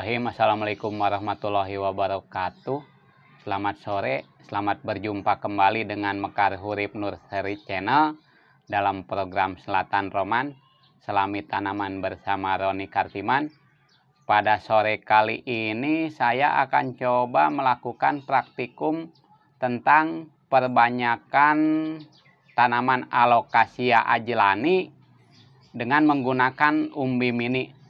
Bismillahirrahmanirrahim. Assalamualaikum warahmatullahi wabarakatuh. Selamat sore, selamat berjumpa kembali dengan Mekar Hurip Nursery Channel dalam program Selatan Roman, Selami Tanaman bersama Roni Kartiman. Pada sore kali ini saya akan coba melakukan praktikum tentang perbanyakan tanaman Alocasia ajlani dengan menggunakan umbi mini.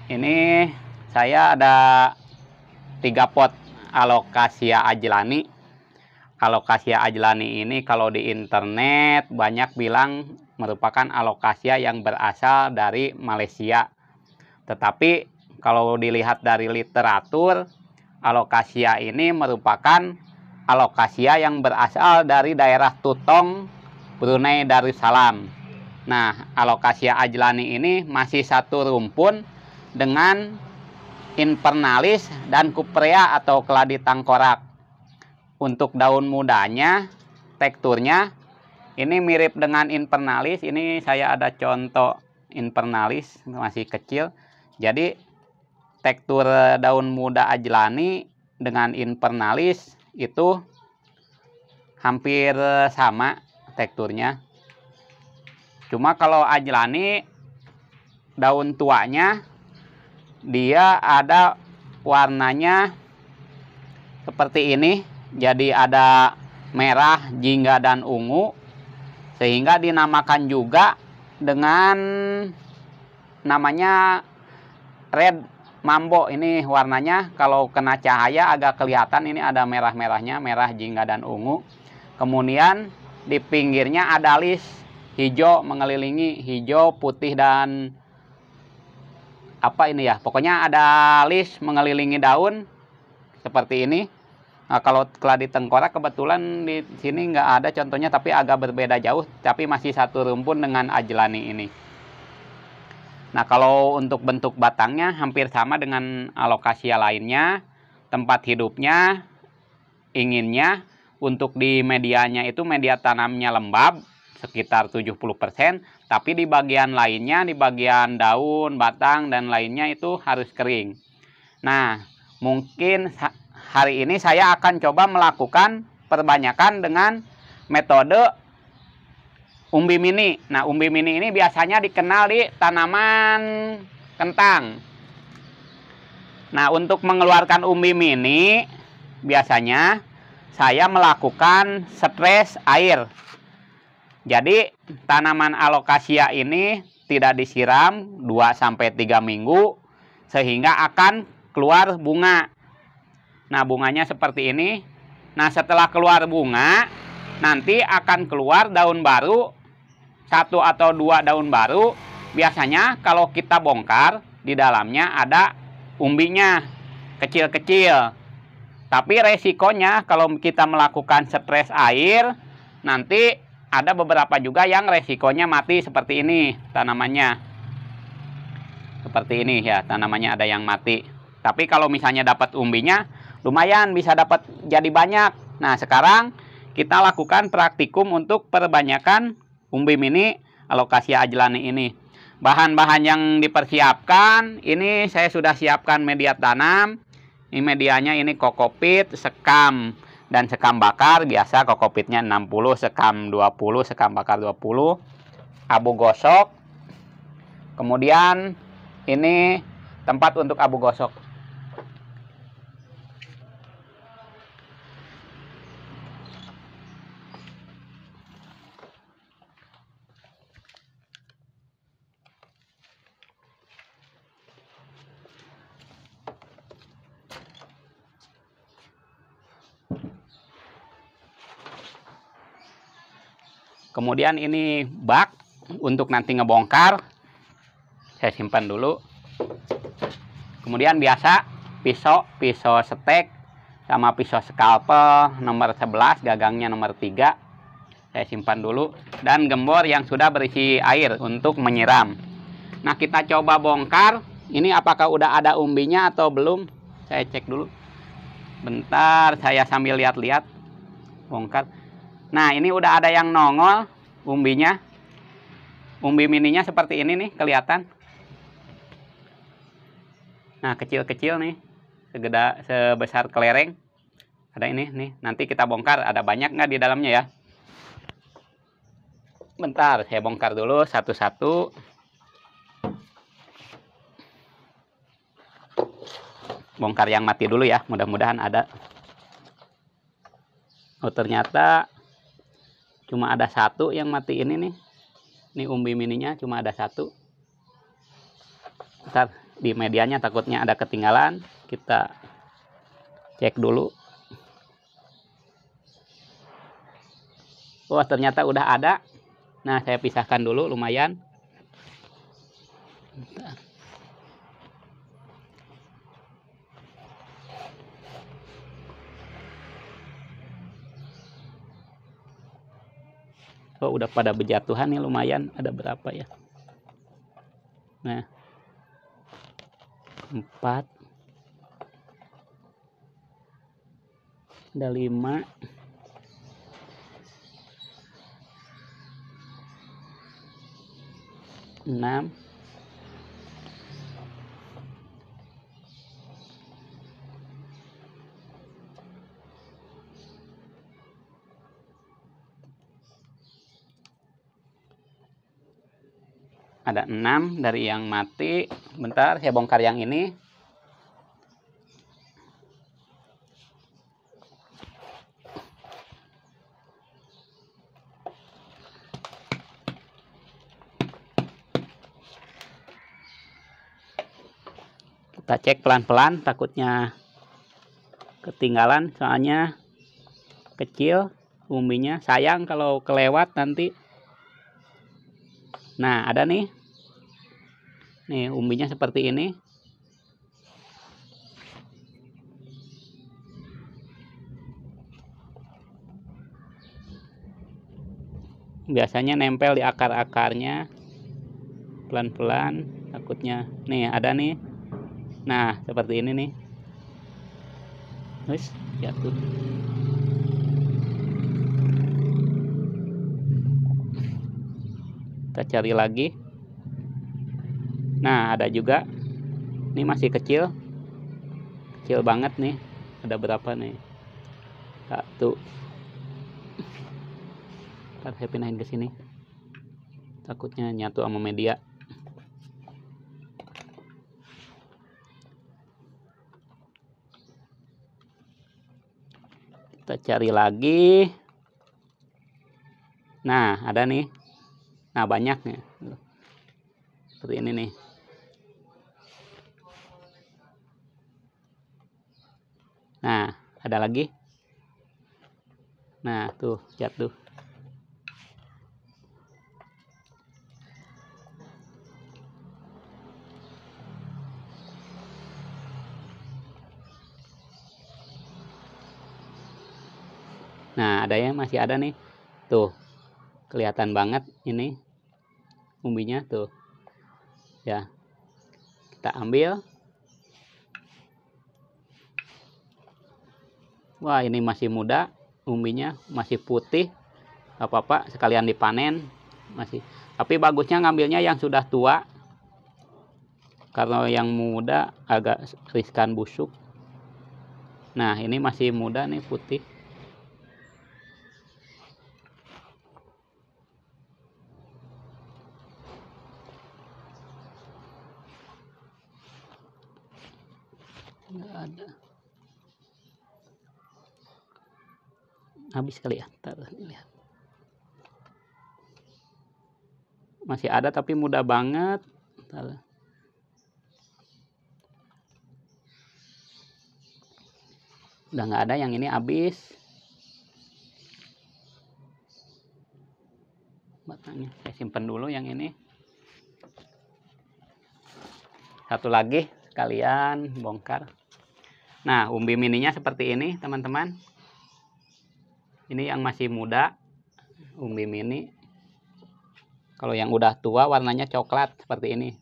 Ini saya ada 3 pot Alocasia ajlani. Alocasia ajlani ini kalau di internet banyak bilang merupakan Alocasia yang berasal dari Malaysia. Tetapi kalau dilihat dari literatur, Alocasia ini merupakan Alocasia yang berasal dari daerah Tutong, Brunei Darussalam. Nah, Alocasia ajlani ini masih satu rumpun dengan Invernalis dan Cuprea atau keladi tangkorak. Untuk daun mudanya, teksturnya ini mirip dengan Invernalis. Ini saya ada contoh Invernalis masih kecil. Jadi tekstur daun muda ajlani dengan Invernalis itu hampir sama teksturnya. Cuma kalau ajlani daun tuanya dia ada warnanya seperti ini, jadi ada merah, jingga, dan ungu, sehingga dinamakan juga dengan namanya red mambo. Ini warnanya kalau kena cahaya agak kelihatan, ini ada merah-merahnya, merah, jingga, dan ungu. Kemudian di pinggirnya ada list hijau mengelilingi, hijau, putih, dan apa ini ya, pokoknya ada list mengelilingi daun seperti ini. Nah, kalau keladi tengkorak kebetulan di sini nggak ada contohnya, tapi agak berbeda jauh, tapi masih satu rumpun dengan ajlani ini. Nah, kalau untuk bentuk batangnya hampir sama dengan Alocasia lainnya. Tempat hidupnya, inginnya untuk di medianya itu media tanamnya lembab sekitar 70%, tapi di bagian lainnya, di bagian daun, batang, dan lainnya itu harus kering. Nah, mungkin hari ini saya akan coba melakukan perbanyakan dengan metode umbi mini. Nah, umbi mini ini biasanya dikenal di tanaman kentang. Nah, untuk mengeluarkan umbi mini, biasanya saya melakukan stres air. Jadi tanaman Alocasia ini tidak disiram 2-3 minggu sehingga akan keluar bunga. Nah, bunganya seperti ini. Nah, setelah keluar bunga nanti akan keluar daun baru, 1 atau 2 daun baru. Biasanya kalau kita bongkar di dalamnya ada umbinya kecil-kecil. Tapi resikonya kalau kita melakukan stres air, nanti ada beberapa juga yang resikonya mati seperti ini tanamannya. Seperti ini ya, tanamannya ada yang mati. Tapi kalau misalnya dapat umbinya, lumayan bisa dapat jadi banyak. Nah, sekarang kita lakukan praktikum untuk perbanyakan umbi mini Alocasia ajlani ini. Bahan-bahan yang dipersiapkan, ini saya sudah siapkan media tanam. Ini medianya ini kokopit, sekam, dan sekam bakar. Biasa kokopitnya 60, sekam 20, sekam bakar 20, abu gosok. Kemudian ini tempat untuk abu gosok. Kemudian ini bak untuk nanti ngebongkar. Saya simpan dulu. Kemudian biasa pisau setek sama pisau scalpel nomor 11, gagangnya nomor 3. Saya simpan dulu. Dan gembor yang sudah berisi air untuk menyiram. Nah, kita coba bongkar. Ini apakah udah ada umbinya atau belum? Saya cek dulu. Bentar, saya sambil lihat-lihat. Bongkar. Nah, ini udah ada yang nongol umbinya. Umbi mininya seperti ini nih, kelihatan. Nah, kecil-kecil nih, sebesar kelereng. Ada ini nih, nanti kita bongkar. Ada banyak nggak di dalamnya ya? Bentar, saya bongkar dulu satu-satu. Bongkar yang mati dulu ya, mudah-mudahan ada. Oh, ternyata cuma ada satu yang mati ini nih. Ini umbi mininya cuma ada satu. Ntar di medianya takutnya ada ketinggalan. Kita cek dulu. Oh, ternyata udah ada. Nah, saya pisahkan dulu lumayan. Bentar. Oh, udah pada berjatuhan nih lumayan. Ada berapa ya? Nah, 4. Ada 5. 6. Ada 6 dari yang mati. Bentar, saya bongkar yang ini. Kita cek pelan-pelan, takutnya ketinggalan, soalnya kecil umbinya. Sayang kalau kelewat nanti. Nah, ada nih. Nih, umbinya seperti ini. Biasanya nempel di akar-akarnya. Pelan-pelan, takutnya. Nih, ada nih. Nah, seperti ini nih. Terus, jatuh. Kita cari lagi. Nah, ada juga. Ini masih kecil. Kecil banget nih. Ada berapa nih? 1. Ntar saya pindahin ke sini. Takutnya nyatu sama media. Kita cari lagi. Nah, ada nih. Nah, banyak nih. Seperti ini nih. Nah, ada lagi. Nah, tuh jatuh. Nah, ada yang masih ada nih. Tuh. Kelihatan banget ini umbinya tuh. Ya. Kita ambil. Wah, ini masih muda, umbinya masih putih. Gak apa-apa, sekalian dipanen. Masih. Tapi bagusnya ngambilnya yang sudah tua. Karena yang muda agak riskan busuk. Nah, ini masih muda nih, putih. Nggak ada. Habis kali ya. Ntar lihat. Masih ada tapi muda banget. Ntar. Udah nggak ada, yang ini habis. Batangnya saya simpen dulu yang ini. Satu lagi sekalian bongkar. Nah, umbi mininya seperti ini, teman-teman. Ini yang masih muda, umbi mini. Kalau yang udah tua warnanya coklat seperti ini.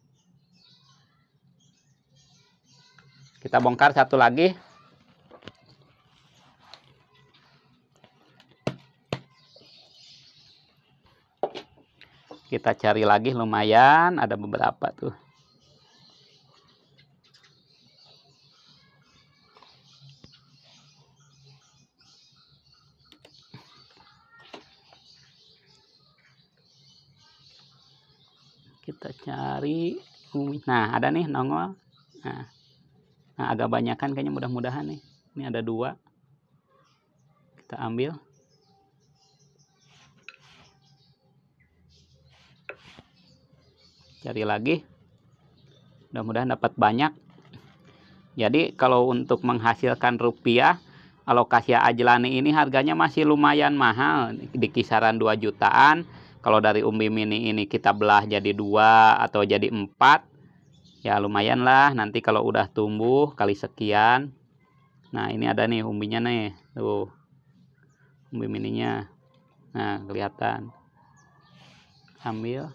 Kita bongkar satu lagi. Kita cari lagi, lumayan ada beberapa tuh. Kita cari nah ada nih nongol. Nah, agak banyakan kayaknya, mudah-mudahan nih. Ini ada 2. Kita ambil. Cari lagi. Mudah-mudahan dapat banyak. Jadi kalau untuk menghasilkan rupiah, Alocasia ajlani ini harganya masih lumayan mahal, di kisaran 2 jutaan. Kalau dari umbi mini ini kita belah jadi 2 atau jadi 4, ya lumayan lah. Nanti kalau udah tumbuh kali sekian. Nah ini ada nih umbinya nih, tuh umbi mininya. Nah kelihatan. Ambil.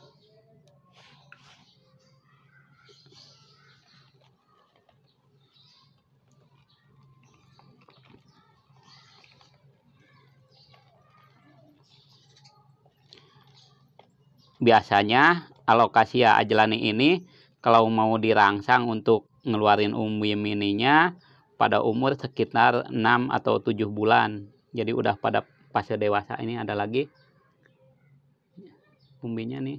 Biasanya Alocasia ajlani ini kalau mau dirangsang untuk ngeluarin umbi mininya pada umur sekitar 6 atau 7 bulan. Jadi udah pada fase dewasa. Ini ada lagi umbinya nih.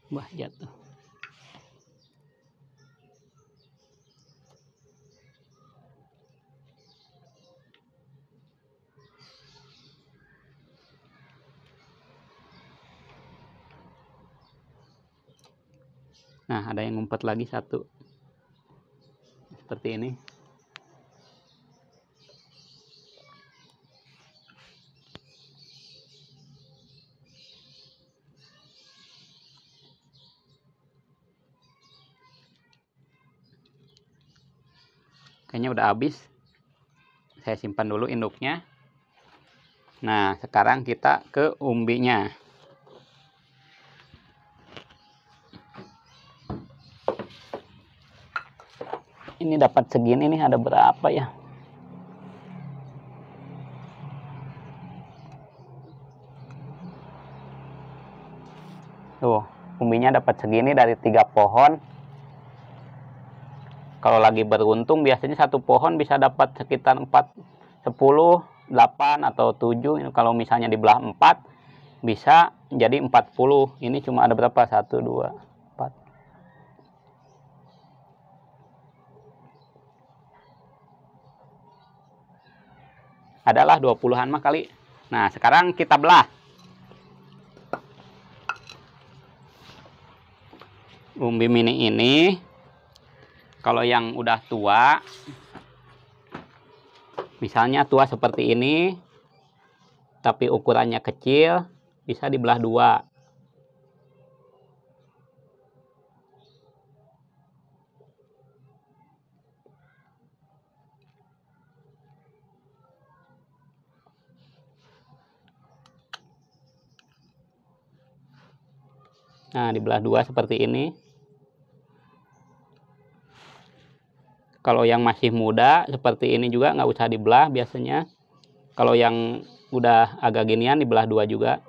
Wah, jatuh. Nah, ada yang ngumpet lagi 1. Seperti ini. Kayaknya udah habis. Saya simpan dulu induknya. Nah, sekarang kita ke umbinya. Ini dapat segini nih, ada berapa ya? Tuh, umbinya dapat segini dari 3 pohon. Kalau lagi beruntung biasanya 1 pohon bisa dapat sekitar 4, 10, 8 atau 7. Kalau misalnya dibelah 4 bisa jadi 40. Ini cuma ada berapa? 1, 2, 4. Adalah 20-an mah kali. Nah, sekarang kita belah. Umbi mini ini kalau yang udah tua, misalnya tua seperti ini, tapi ukurannya kecil, bisa dibelah 2. Nah, dibelah 2 seperti ini. Kalau yang masih muda seperti ini juga nggak usah dibelah biasanya. Kalau yang udah agak ginian dibelah 2 juga.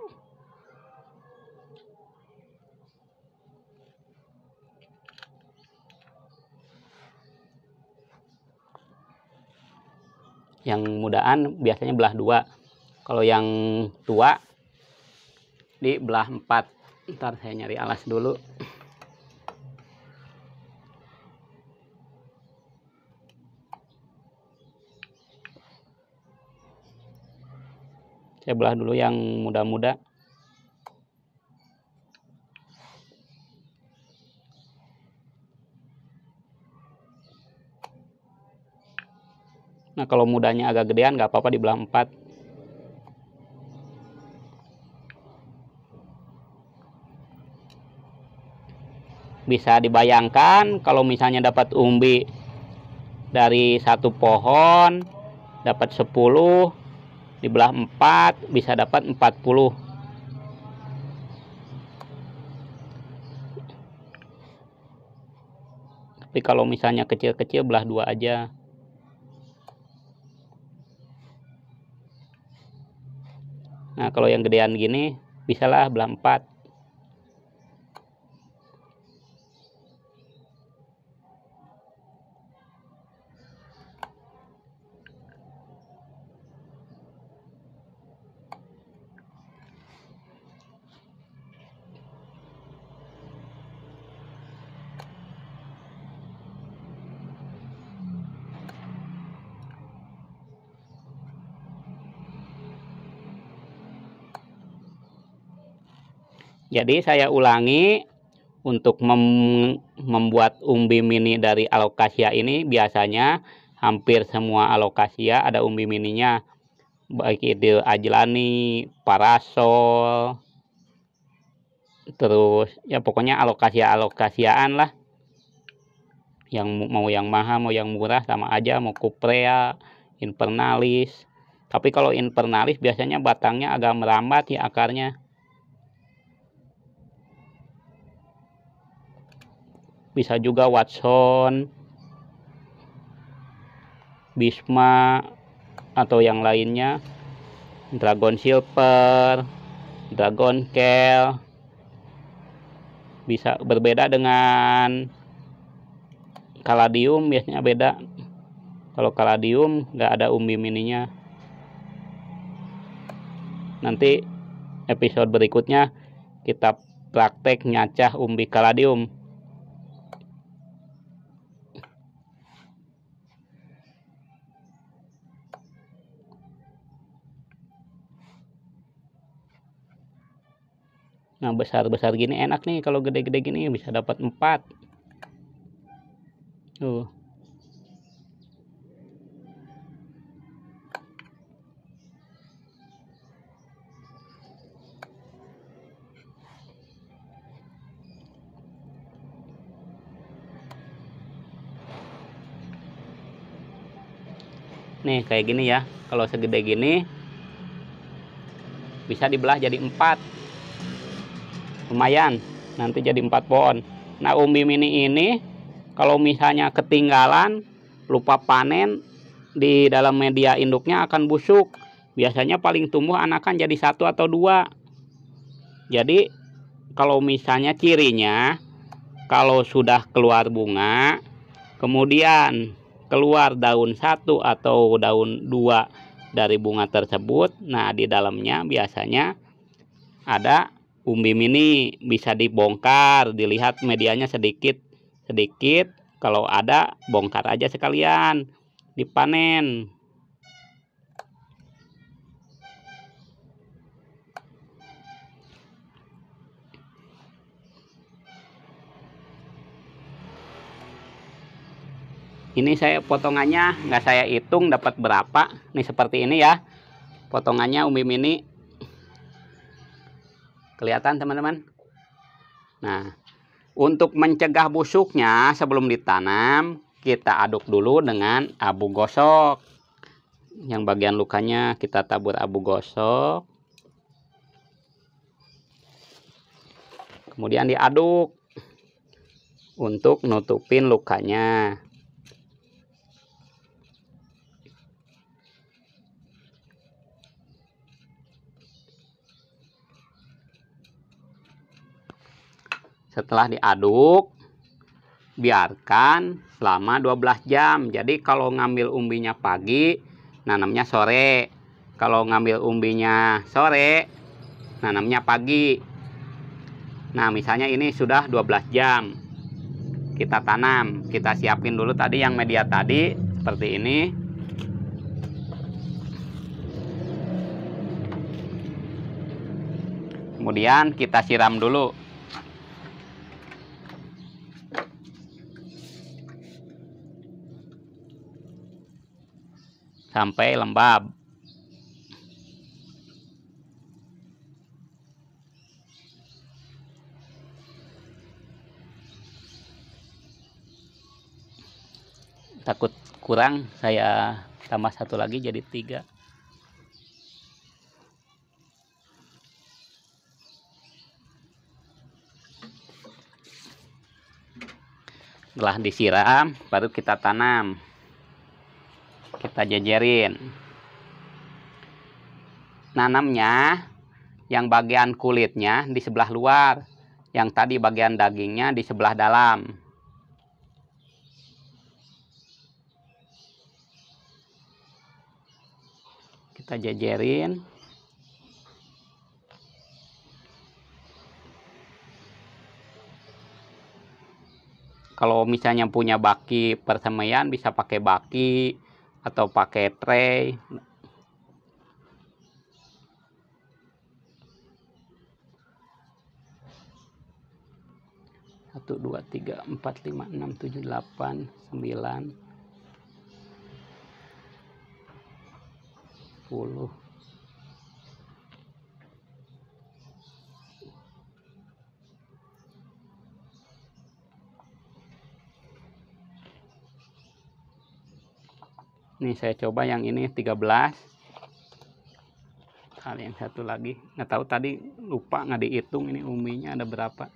Yang mudaan biasanya belah 2. Kalau yang tua dibelah 4. Ntar saya nyari alas dulu. Saya belah dulu yang muda-muda. Nah, kalau mudanya agak gedean nggak apa-apa dibelah 4. Bisa dibayangkan kalau misalnya dapat umbi dari 1 pohon dapat 10, dibelah 4 bisa dapat 40. Tapi kalau misalnya kecil-kecil belah 2 aja. Nah, kalau yang gedean gini bisalah belah 4. Jadi saya ulangi, untuk membuat umbi mini dari alokasia ini biasanya hampir semua alokasia ada umbi mininya, baik itu ajlani, parasol, terus ya pokoknya alokasia-alokasiaan lah, yang mau yang mahal mau yang murah sama aja, mau cuprea, invernalis. Tapi kalau invernalis biasanya batangnya agak merambat ya akarnya. Bisa juga Watson, Bisma, atau yang lainnya, Dragon Silver, Dragon Kel. Bisa berbeda dengan Caladium, biasanya beda. Kalau Caladium nggak ada umbi mininya. Nanti episode berikutnya kita praktek nyacah umbi Caladium. Nah, besar-besar gini enak nih, kalau gede-gede gini bisa dapat 4. Tuh. Nih kayak gini ya, kalau segede gini bisa dibelah jadi 4. Lumayan, nanti jadi 4 pohon. Nah, umbi mini ini kalau misalnya ketinggalan, lupa panen, di dalam media induknya akan busuk. Biasanya paling tumbuh anakan jadi 1 atau 2. Jadi kalau misalnya cirinya, kalau sudah keluar bunga, kemudian keluar daun 1 atau daun 2 dari bunga tersebut, nah di dalamnya biasanya ada umbi mini. Bisa dibongkar, dilihat medianya sedikit, kalau ada bongkar aja sekalian, dipanen. Ini saya potongannya nggak saya hitung dapat berapa. Nih seperti ini ya potongannya umbi mini. Kelihatan teman-teman? Nah, untuk mencegah busuknya sebelum ditanam, kita aduk dulu dengan abu gosok. Yang bagian lukanya kita tabur abu gosok. Kemudian diaduk untuk nutupin lukanya. Setelah diaduk, biarkan selama 12 jam. Jadi kalau ngambil umbinya pagi, nanamnya sore. Kalau ngambil umbinya sore, nanamnya pagi. Nah, misalnya ini sudah 12 jam. Kita tanam, kita siapin dulu tadi yang media tadi seperti ini. Kemudian kita siram dulu. Sampai lembab. Takut kurang, saya tambah 1 lagi jadi 3. Setelah disiram, baru kita tanam. Kita jejerin. Nanamnya yang bagian kulitnya di sebelah luar, yang tadi bagian dagingnya di sebelah dalam. Kita jejerin. Kalau misalnya punya baki persemaian, bisa pakai baki atau pakai tray. 2, 3, 4, 5, 6, 7, 8, 9, 10. Nih saya coba yang ini 13. Kali yang satu lagi. Nggak tahu tadi lupa nggak dihitung ini uminya ada berapa.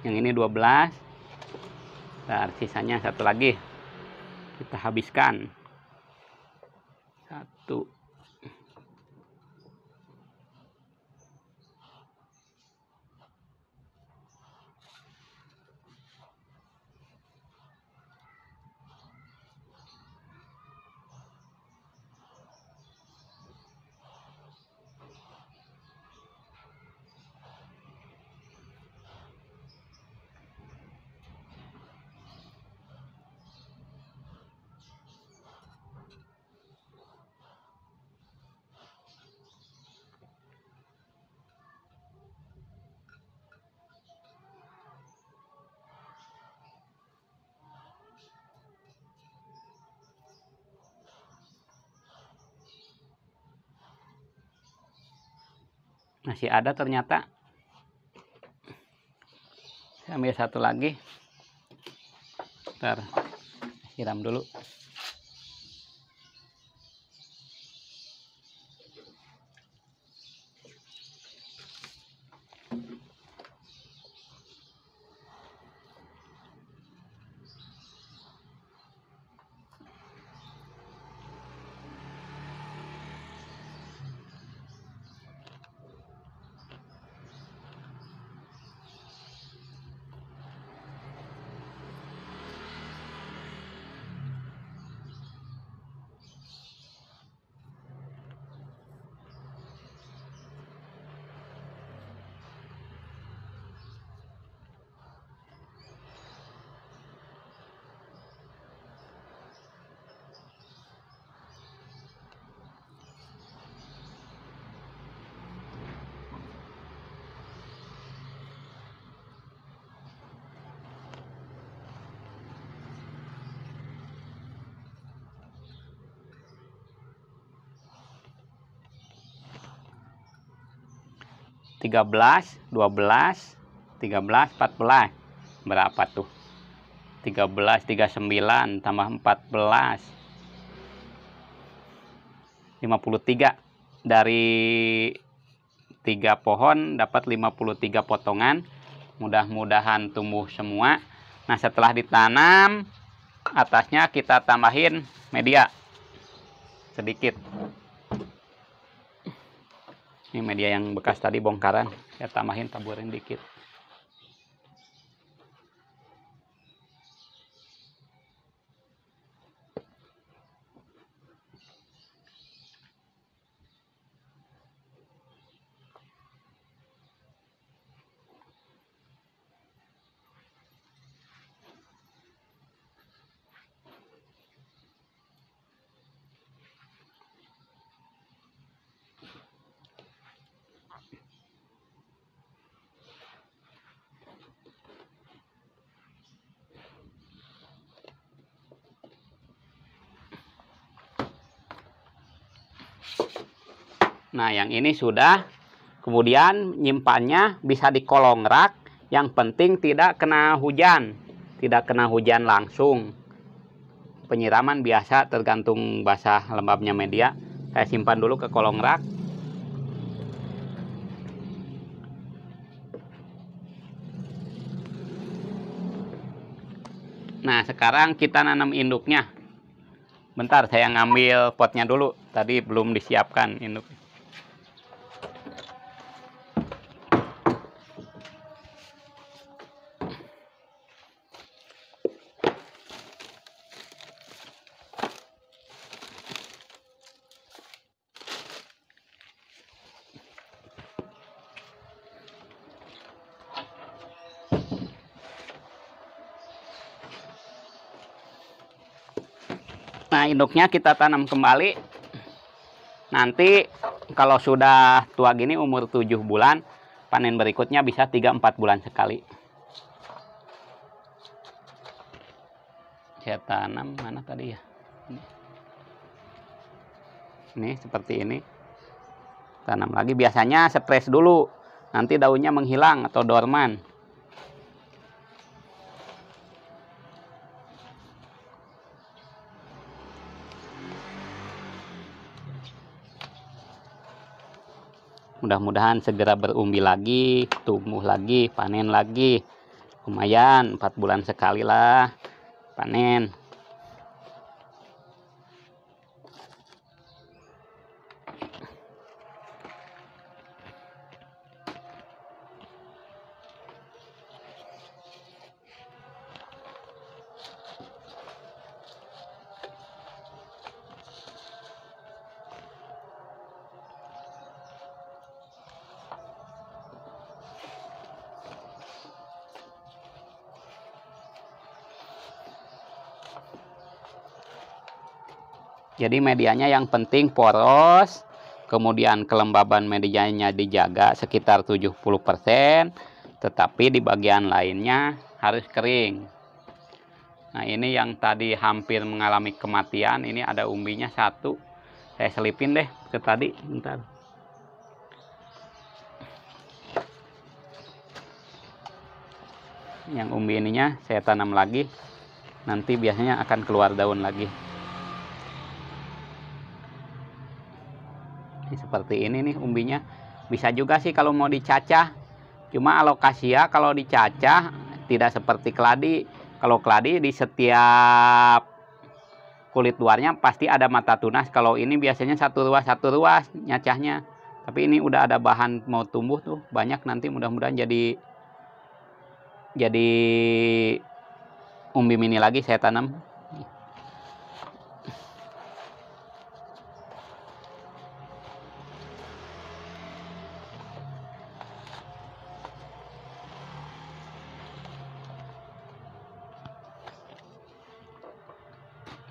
Yang ini 12. Nah, sisanya satu lagi. Kita habiskan. 1. Masih ada ternyata. Saya ambil satu lagi. Ntar siram dulu. Tiga belas, 12, 13, 14. Berapa tuh? 13, 39 tambah 14. 53. Dari 3 pohon dapat 53 potongan. Mudah-mudahan tumbuh semua. Nah, setelah ditanam, atasnya kita tambahin media sedikit. Ini media yang bekas tadi bongkaran, saya tambahin, taburin dikit. Nah, yang ini sudah. Kemudian nyimpannya bisa di kolong rak. Yang penting tidak kena hujan. Tidak kena hujan langsung. Penyiraman biasa tergantung basah lembabnya media. Saya simpan dulu ke kolong rak. Nah, sekarang kita nanam induknya. Bentar, saya ngambil potnya dulu. Tadi belum disiapkan induk. Nah, induknya kita tanam kembali. Nanti kalau sudah tua gini umur 7 bulan, panen berikutnya bisa 3-4 bulan sekali. Saya tanam mana tadi ya? Ini seperti ini. Tanam lagi, biasanya spray dulu. Nanti daunnya menghilang atau dorman. Mudah-mudahan segera berumbi lagi, tumbuh lagi, panen lagi. Lumayan 4 bulan sekali lah panen. Jadi medianya yang penting poros, kemudian kelembaban medianya dijaga sekitar 70%, tetapi di bagian lainnya harus kering. Nah, ini yang tadi hampir mengalami kematian, ini ada umbinya 1. Saya selipin deh ke tadi, bentar. Yang umbi ininya saya tanam lagi, nanti biasanya akan keluar daun lagi. Seperti ini nih umbinya. Bisa juga sih kalau mau dicacah, cuma alokasia kalau dicacah tidak seperti keladi. Kalau keladi di setiap kulit luarnya pasti ada mata tunas. Kalau ini biasanya satu ruas nyacahnya. Tapi ini udah ada bahan mau tumbuh tuh banyak, nanti mudah-mudahan jadi umbi mini lagi saya tanam.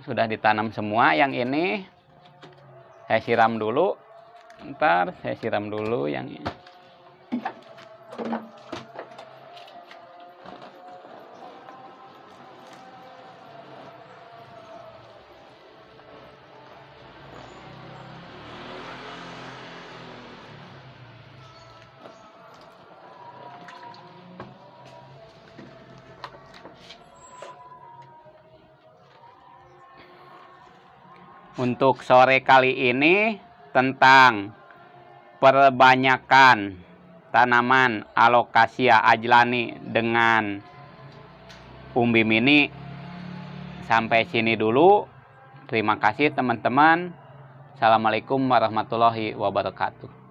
Sudah ditanam semua. Yang ini saya siram dulu. Ntar saya siram dulu yang ini. Untuk sore kali ini tentang perbanyakan tanaman alokasia ajlani dengan umbi mini. Sampai sini dulu. Terima kasih teman-teman. Assalamualaikum warahmatullahi wabarakatuh.